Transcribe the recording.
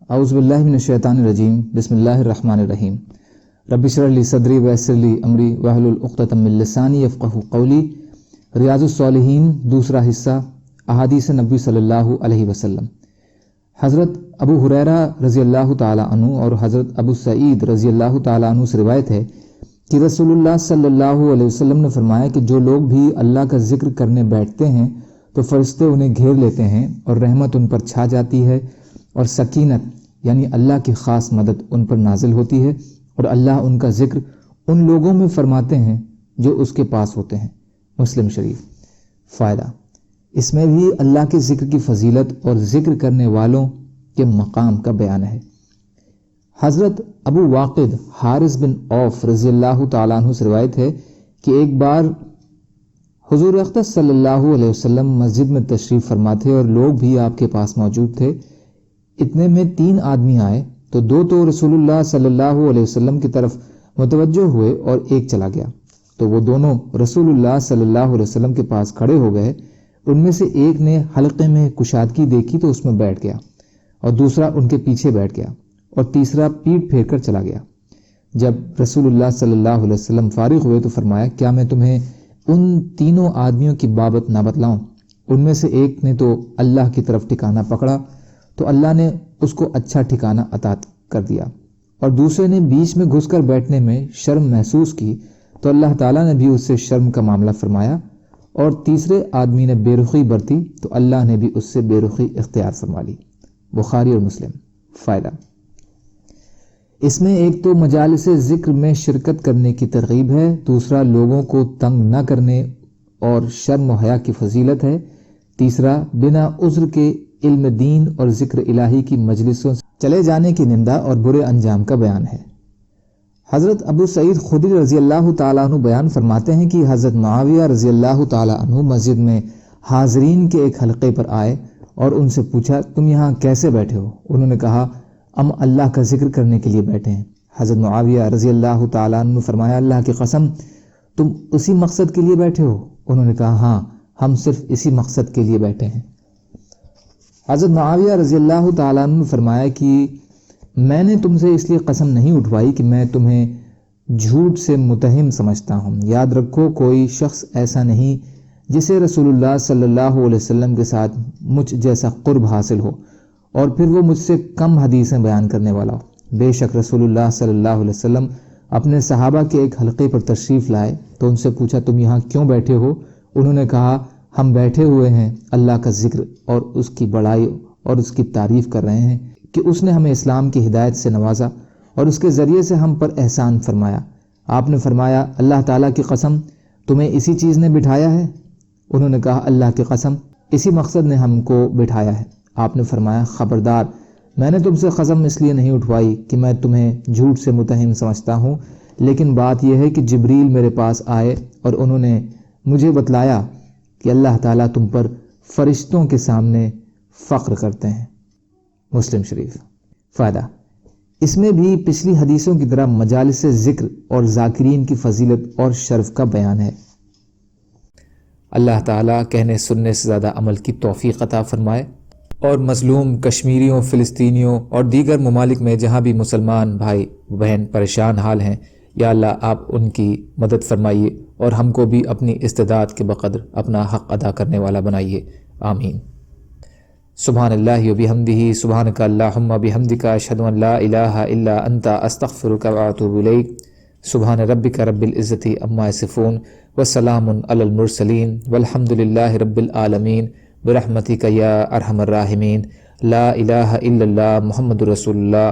اعوذ باللہ من الشیطان الرجیم بسم اللہ الرحمن الرحیم رب اشرح لی صدری ویسر لی امری واحلل عقدۃ من لسانی یفقہوا قولی۔ ریاض الصالحین دوسرا حصہ، احادیث نبی صلی اللہ علیہ وسلم۔ حضرت ابو ہریرہ رضی اللہ تعالیٰ عنہ اور حضرت ابو سعید رضی اللہ تعالیٰ عنہ سے روایت ہے کہ رسول اللہ صلی اللہ علیہ وسلم نے فرمایا کہ جو لوگ بھی اللہ کا ذکر کرنے بیٹھتے ہیں تو فرشتے انہیں گھیر لیتے ہیں اور رحمت ان پر چھا جاتی ہے اور سکینت یعنی اللہ کی خاص مدد ان پر نازل ہوتی ہے، اور اللہ ان کا ذکر ان لوگوں میں فرماتے ہیں جو اس کے پاس ہوتے ہیں۔ مسلم شریف۔ فائدہ، اس میں بھی اللہ کے ذکر کی فضیلت اور ذکر کرنے والوں کے مقام کا بیان ہے۔ حضرت ابو واقد حارث بن عوف رضی اللہ تعالیٰ عنہ سے روایت ہے کہ ایک بار حضور اقدس صلی اللہ علیہ وسلم مسجد میں تشریف فرما تھے اور لوگ بھی آپ کے پاس موجود تھے۔ اتنے میں 3 آدمی آئے تو 2 تو رسول اللہ صلی اللہ علیہ وسلم کی طرف متوجہ ہوئے اور ایک چلا گیا، تو وہ دونوں رسول اللہ صلی اللہ علیہ وسلم کے پاس کھڑے ہو گئے۔ ان میں سے ایک نے حلقے میں کشادگی دیکھی تو اس میں بیٹھ گیا، اور دوسرا ان کے پیچھے بیٹھ گیا، اور تیسرا پیٹھ پھیر کر چلا گیا۔ جب رسول اللہ صلی اللہ علیہ وسلم فارغ ہوئے تو فرمایا، کیا میں تمہیں ان تینوں آدمیوں کی بابت نہ بتلاؤں؟ ان میں سے ایک نے تو اللہ کی طرف ٹھکانہ پکڑا تو اللہ نے اس کو اچھا ٹھکانہ عطا کر دیا، اور دوسرے نے بیچ میں گھس کر بیٹھنے میں شرم محسوس کی تو اللہ تعالیٰ نے بھی اس سے شرم کا معاملہ فرمایا، اور تیسرے آدمی نے بے رخی برتی تو اللہ نے بھی اس سے بے رخی اختیار فرما لی۔ بخاری اور مسلم۔ فائدہ، اس میں ایک تو مجالس ذکر میں شرکت کرنے کی ترغیب ہے، دوسرا لوگوں کو تنگ نہ کرنے اور شرم و حیا کی فضیلت ہے، تیسرا بنا عذر کے علم دین اور ذکر الہی کی مجلسوں سے چلے جانے کی نندا اور برے انجام کا بیان ہے۔ حضرت ابو سعید خدری رضی اللہ تعالیٰ عنہ بیان فرماتے ہیں کہ حضرت معاویہ رضی اللہ تعالیٰ عنہ مسجد میں حاضرین کے ایک حلقے پر آئے اور ان سے پوچھا، تم یہاں کیسے بیٹھے ہو؟ انہوں نے کہا، ہم اللہ کا ذکر کرنے کے لیے بیٹھے ہیں۔ حضرت معاویہ رضی اللہ تعالیٰ عنہ نے فرمایا، اللہ کی قسم تم اسی مقصد کے لیے بیٹھے ہو؟ انہوں نے کہا، ہاں، ہم صرف اسی مقصد کے لیے بیٹھے ہیں۔ حضرت معاویہ رضی اللہ تعالیٰ عنہ نے فرمایا کہ میں نے تم سے اس لیے قسم نہیں اٹھوائی کہ میں تمہیں جھوٹ سے متہم سمجھتا ہوں۔ یاد رکھو، کوئی شخص ایسا نہیں جسے رسول اللہ صلی اللہ علیہ وسلم کے ساتھ مجھ جیسا قرب حاصل ہو اور پھر وہ مجھ سے کم حدیثیں بیان کرنے والا ہو۔ بے شک رسول اللہ صلی اللہ علیہ وسلم اپنے صحابہ کے ایک حلقے پر تشریف لائے تو ان سے پوچھا، تم یہاں کیوں بیٹھے ہو؟ انہوں نے کہا، ہم بیٹھے ہوئے ہیں اللہ کا ذکر اور اس کی بڑائی اور اس کی تعریف کر رہے ہیں کہ اس نے ہمیں اسلام کی ہدایت سے نوازا اور اس کے ذریعے سے ہم پر احسان فرمایا۔ آپ نے فرمایا، اللہ تعالیٰ کی قسم تمہیں اسی چیز نے بٹھایا ہے؟ انہوں نے کہا، اللہ کی قسم اسی مقصد نے ہم کو بٹھایا ہے۔ آپ نے فرمایا، خبردار، میں نے تم سے قسم اس لیے نہیں اٹھوائی کہ میں تمہیں جھوٹ سے متہم سمجھتا ہوں، لیکن بات یہ ہے کہ جبریل میرے پاس آئے اور انہوں نے مجھے بتلایا کہ اللہ تعالیٰ تم پر فرشتوں کے سامنے فخر کرتے ہیں۔ مسلم شریف۔ فائدہ، اس میں بھی پچھلی حدیثوں کی طرح مجالس ذکر اور ذاکرین کی فضیلت اور شرف کا بیان ہے۔ اللہ تعالیٰ کہنے سننے سے زیادہ عمل کی توفیق عطا فرمائے، اور مظلوم کشمیریوں، فلسطینیوں اور دیگر ممالک میں جہاں بھی مسلمان بھائی بہن پریشان حال ہیں، یا اللہ آپ ان کی مدد فرمائیے اور ہم کو بھی اپنی استعداد کے بقدر اپنا حق ادا کرنے والا بنائیے، آمین۔ سبحان اللہ و بحمدہ، سبحانک اللہم بحمدک، اشہد ان لا الہ الا انت، استغفرک و اتوب الیک۔ سبحان ربک رب العزت عما یصفون، وسلام علی المرسلین، والحمد للہ رب العالمین، برحمتک یا ارحم الراحمین۔ لا الہ الا اللہ، محمد رسول اللہ۔